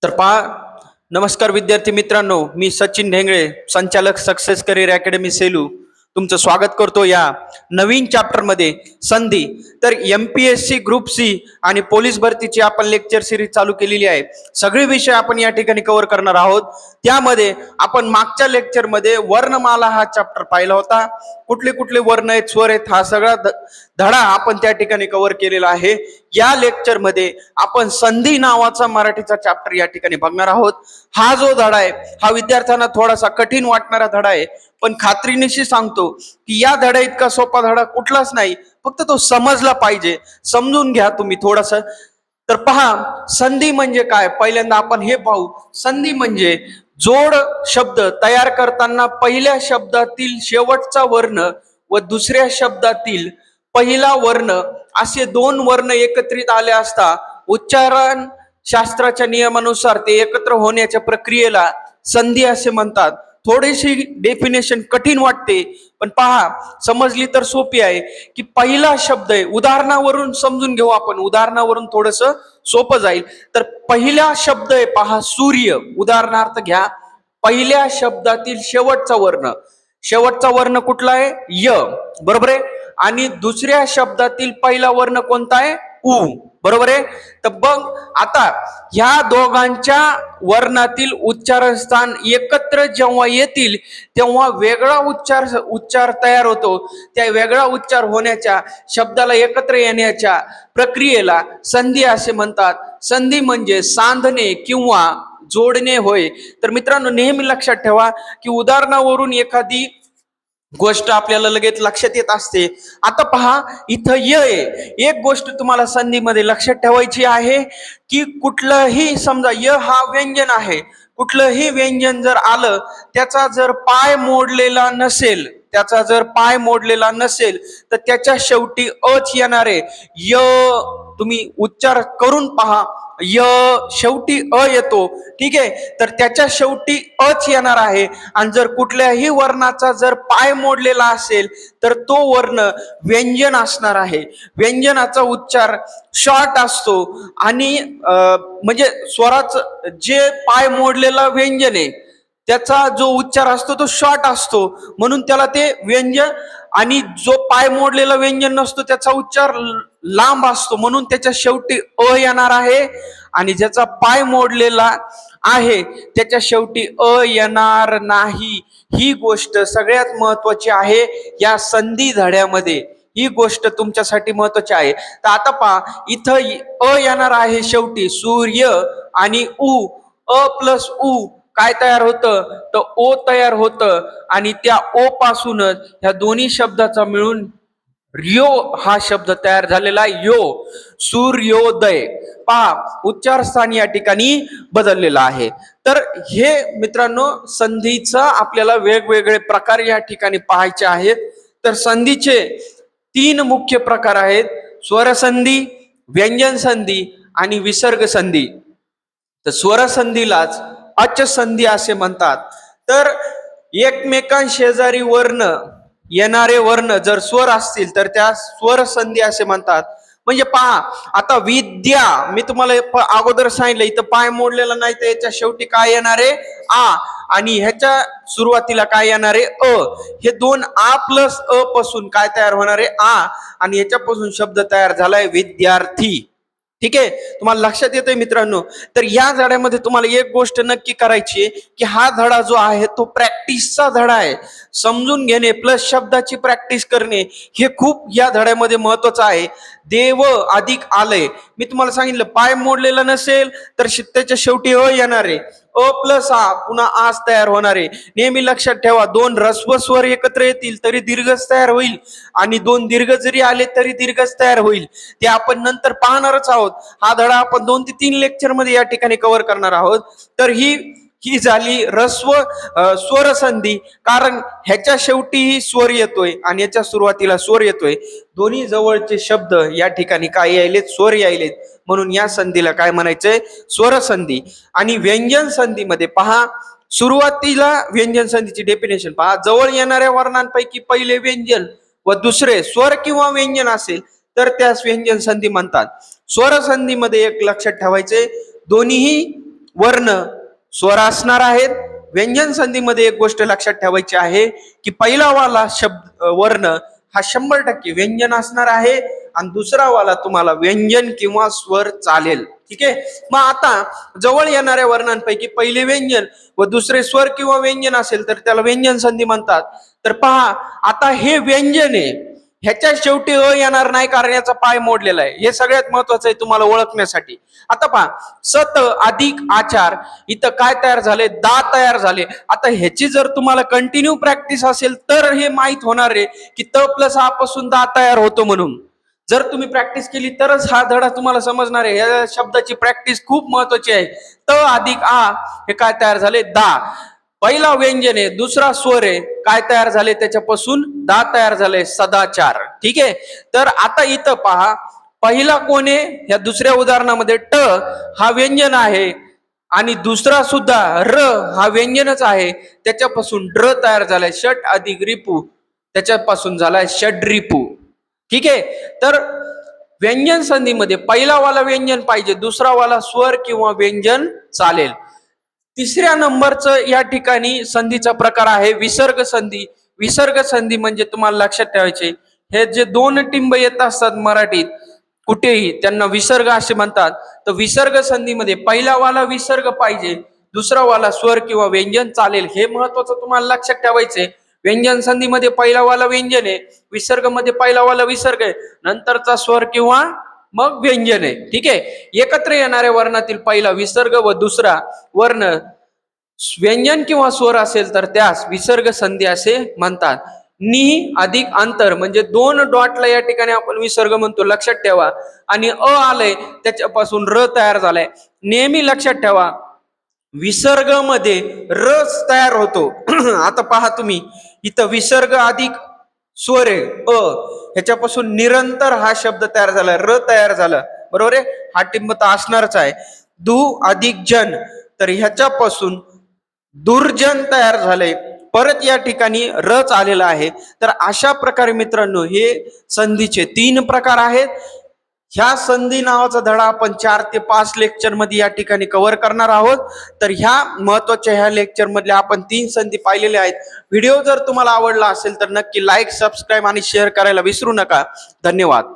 तर पहा, नमस्कार विद्यार्थी मित्रांनो, मी सचिन ढेंगळे, संचालक सक्सेस करिअर अकॅडमी सेलू तुमचं स्वागत करतो या नवीन चॅप्टरमध्ये संधी. तर MPSC ग्रुप सी आणि पोलीस भरतीची आपण लेक्चर सिरीज चालू केलेली आहे. सगळे विषय आपण या ठिकाणी कव्हर करणार आहोत. त्यामध्ये आपण मागच्या लेक्चरमध्ये वर्णमाला हा चॅप्टर पाहिला होता. कुठले कुठले वर्ण आहेत, स्वर आहेत, हा सगळा धडा आपण त्या ठिकाणी कव्हर केलेला आहे. या लेक्चरमध्ये आपण संधी नावाचा मराठीचा चॅप्टर या ठिकाणी बघणार आहोत. हा जो धडा आहे हा विद्यार्थ्यांना थोडासा कठीण वाटणारा धडा आहे, पण खात्रीनिशी सांगतो की या धडा इतका सोपा धडा कुठलाच नाही. फक्त तो समजला पाहिजे. समजून घ्या तुम्ही थोडस. तर पहा, संधी म्हणजे काय, पहिल्यांदा आपण हे पाहू. संधी म्हणजे जोड शब्द तयार करताना पहिल्या शब्दातील शेवटचा वर्ण व दुसऱ्या शब्दातील पहिला वर्ण असे दोन वर्ण एकत्रित आले असता उच्चारण शास्त्राच्या नियमानुसार ते एकत्र होण्याच्या प्रक्रियेला संधी असे म्हणतात. थोडीशी डेफिनेशन कठीण वाटते, पण पहा, समजली तर सोपी आहे. की पहिला शब्द आहे, उदाहरणावरून समजून घेऊ आपण, उदाहरणावरून थोडस सोपं जाईल. तर पहिला शब्द आहे पहा, सूर्य. उदाहरणार्थ घ्या, पहिल्या शब्दातील शेवटचा वर्ण कुठला आहे? य, बरोबर आहे. आणि दुसऱ्या शब्दातील पहिला वर्ण कोणता आहे? उ, बरोबर आहे. तर बघ आता, ह्या दोघांच्या वर्णातील उच्चारण स्थान एकत्र जेव्हा येतील तेव्हा वेगळा उच्चार तयार होतो. त्या वेगळा उच्चार होण्याच्या, शब्दाला एकत्र येण्याच्या प्रक्रियेला संधी असे म्हणतात. संधी म्हणजे सांधणे किंवा जोडणे होय. तर मित्रांनो, नेहमी लक्षात ठेवा की उदाहरणावरून एखादी गोष्ट आपल्याला लगेच लक्षात येत असते. आता पहा, इथं य आहे. एक गोष्ट तुम्हाला संधीमध्ये लक्षात ठेवायची आहे की कुठलंही, समजा य हा व्यंजन आहे, कुठलंही व्यंजन जर आलं, त्याचा जर पाय मोडलेला नसेल तर त्याच्या शेवटी अच येणार आहे. य, तुम्ही उच्चार करून पहा, य शेवटी अ येतो, ठीक आहे. तर त्याच्या शेवटी अच येणार आहे. आणि जर कुठल्याही वर्णाचा जर पाय मोडलेला असेल तर तो वर्ण व्यंजन असणार आहे. व्यंजनाचा उच्चार शॉर्ट असतो आणि म्हणजे स्वराचं जे पाय मोडलेला व्यंजन आहे त्याचा जो उच्चार असतो तो शॉर्ट असतो, म्हणून त्याला ते व्यंजन. आणि जो पाय मोडलेला व्यंजन नसतो त्याचा उच्चार लांब असतो, म्हणून त्याच्या शेवटी अ येणार आहे. आणि ज्याचा पाय मोडलेला आहे त्याच्या शेवटी अ येणार नाही. ही गोष्ट सगळ्यात महत्वाची आहे या संधी धड्यामध्ये. ही गोष्ट तुमच्यासाठी महत्वाची आहे. तर आता पहा, इथं अ येणार आहे शेवटी, सूर्य आणि उ, अ प्लस उ काय तयार होतं? तर ओ तयार होतं. आणि त्या ओ पासूनच ह्या दोन्ही शब्दाचा मिळून रियो हा शब्द तयार झालेला आहे. यो, सूर्योदय. पहा, उच्चार स्थान या ठिकाणी बदललेला आहे. तर हे मित्रांनो, संधीचा आपल्याला वेगवेगळे प्रकार या ठिकाणी पाहायचे आहेत. तर संधीचे 3 मुख्य प्रकार आहेत: स्वर संधी, व्यंजन संधी आणि विसर्ग संधी. तर स्वर संधीलाच अच संधी असे म्हणतात. तर एकमेकांशेजारी येणारे वर्ण जर स्वर असतील तर त्या स्वर संधी असे म्हणतात. म्हणजे पहा, आता विद्या, मी तुम्हाला अगोदर सांगितलं, इथं पाय मोडलेला नाही तर याच्या शेवटी काय येणार आहे? आ. आणि ह्याच्या सुरुवातीला काय येणार आहे? अ. हे दोन आ प्लस अ पासून काय तयार होणार आहे? आ. आणि ह्याच्यापासून शब्द तयार झालाय विद्यार्थी. ठीक आहे, तुम्हाला लक्षात येतंय मित्रांनो. तर या धड्यामध्ये तुम्हाला एक गोष्ट नक्की करायची आहे की हा धडा जो आहे तो प्रॅक्टिसचा धडा आहे. समजून घेणे प्लस शब्दाची प्रॅक्टिस करणे हे खूप या धड्यामध्ये महत्वाचं आहे. देव अधिक आलय, मी तुम्हाला सांगितलं, पाय मोडलेला नसेल तर त्याच्या शेवटी अ येणार आहे. अ प्लस आ, पुन्हा आस तयार होणार आहे. नेहमी लक्षात ठेवा, 2 ऱ्हस्व स्वर एकत्र येतील तरी दीर्घच तयार होईल, आणि 2 दीर्घ जरी आले तरी दीर्घच तयार होईल. ते आपण नंतर पाहणारच आहोत. हा धडा आपण 2 ते 3 लेक्चर मध्ये या ठिकाणी कव्हर करणार आहोत. तर ही झाली ऱ्हस्व स्वर संधी, कारण ह्याच्या शेवटीही स्वर येतोय आणि याच्या सुरुवातीला स्वर येतोय. दोन्ही जवळचे शब्द या ठिकाणी काय यायलेत? स्वर यायलेत, म्हणून या संधीला काय म्हणायचंय? स्वर संधी. आणि व्यंजन संधीमध्ये पहा, सुरुवातीला व्यंजन संधीची डेफिनेशन पहा, जवळ येणाऱ्या वर्णांपैकी पहिले व्यंजन व दुसरे स्वर किंवा व्यंजन असेल तर त्यास व्यंजन संधी म्हणतात. स्वर संधीमध्ये एक लक्षात ठेवायचे, दोन्हीही वर्ण स्वर असणार आहेत. व्यंजन संधीमध्ये एक गोष्ट लक्षात ठेवायची आहे की पहिला वाला शब्द वर्ण हा 100% व्यंजन असणार आहे आणि दुसरा वाला तुम्हाला व्यंजन किंवा स्वर चालेल. ठीक आहे. मग आता जवळ येणाऱ्या वर्णांपैकी पहिले व्यंजन व दुसरे स्वर किंवा व्यंजन असेल तर त्याला व्यंजन संधी म्हणतात. तर पहा आता हे व्यंजन आहे, ह्याच्या शेवटी अ येणार नाही कारण याचा पाय मोडलेला आहे. हे सगळ्यात महत्वाचं आहे तुम्हाला ओळखण्यासाठी. आता पहा सत अधिक आचार, इथं काय तयार झाले, दा तयार झाले. आता ह्याची जर तुम्हाला कंटिन्यू प्रॅक्टिस असेल तर हे माहित होणार आहे की त प्लस आ पासून दा तयार होतो म्हणून. जर तुम्ही प्रॅक्टिस केली तरच हा धडा तुम्हाला समजणार आहे. या शब्दाची प्रॅक्टिस खूप महत्वाची आहे. त अधिक आ हे काय तयार झाले, दा. पहिला व्यंजन आहे, दुसरा स्वर आहे, काय तयार झाले त्याच्यापासून दा तयार झाले, सदाचार. ठीक आहे. तर आता इथं पहा पहिला कोण आहे, या दुसऱ्या उदाहरणामध्ये ट हा व्यंजन आहे आणि दुसरा सुद्धा र हा व्यंजनच आहे. त्याच्यापासून ड्र तयार झालाय, षट अधिक रिपू, त्याच्यापासून झालाय षड्रिपू. ठीक आहे. तर व्यंजन संधीमध्ये पहिला वाला व्यंजन पाहिजे, दुसरा वाला स्वर किंवा व्यंजन चालेल. तिसऱ्या नंबरचं या ठिकाणी संधीचा प्रकार आहे विसर्ग संधी. विसर्ग संधी म्हणजे तुम्हाला लक्षात ठेवायचे, हे जे दोन टिंब येत असतात मराठीत कुठेही त्यांना विसर्ग असे म्हणतात. तर विसर्ग संधीमध्ये पहिला वाला विसर्ग पाहिजे, दुसरा वाला स्वर किंवा व्यंजन चालेल. हे महत्वाचं तुम्हाला लक्षात ठेवायचे. व्यंजन संधीमध्ये पहिला वाला व्यंजन आहे, विसर्ग मध्ये पहिला वाला विसर्ग आहे, नंतरचा स्वर किंवा मग व्यंजन आहे. ठीक आहे. एकत्र येणाऱ्या वर्णातील पहिला विसर्ग व दुसरा वर्ण व्यंजन किंवा स्वर असेल तर त्यास विसर्ग संधी असे म्हणतात. नि अधिक अंतर म्हणजे दोन डॉटला या ठिकाणी आपण विसर्ग म्हणतो, लक्षात ठेवा. आणि अ आलंय त्याच्यापासून र तयार झालाय. नेहमी लक्षात ठेवा विसर्ग मध्ये रस तयार होतो. आता पहा तुम्ही इथं विसर्ग अधिक स्वर आहे अ, ह्याच्यापासून निरंतर हा शब्द तयार झाला, र तयार झाला. बरोबर आहे. हा टिंब तर असणारच आहे. दु अधिक जन, तर ह्याच्यापासून दुर्जन तयार झाले. परत या ठिकाणी रच आलेला आहे. तर अशा प्रकारे मित्रांनो हे संधीचे 3 प्रकार आहेत. ह्या संधी नावाचा धडा आपण 4 ते 5 लेक्चर मध्ये या ठिकाणी कव्हर करणार आहोत. तर ह्या महत्वाच्या ह्या लेक्चर मधले आपण 3 संधी पाहिलेल्या आहेत. व्हिडिओ जर तुम्हाला आवडला असेल तर नक्की लाईक, सबस्क्राईब आणि शेअर करायला विसरू नका. धन्यवाद.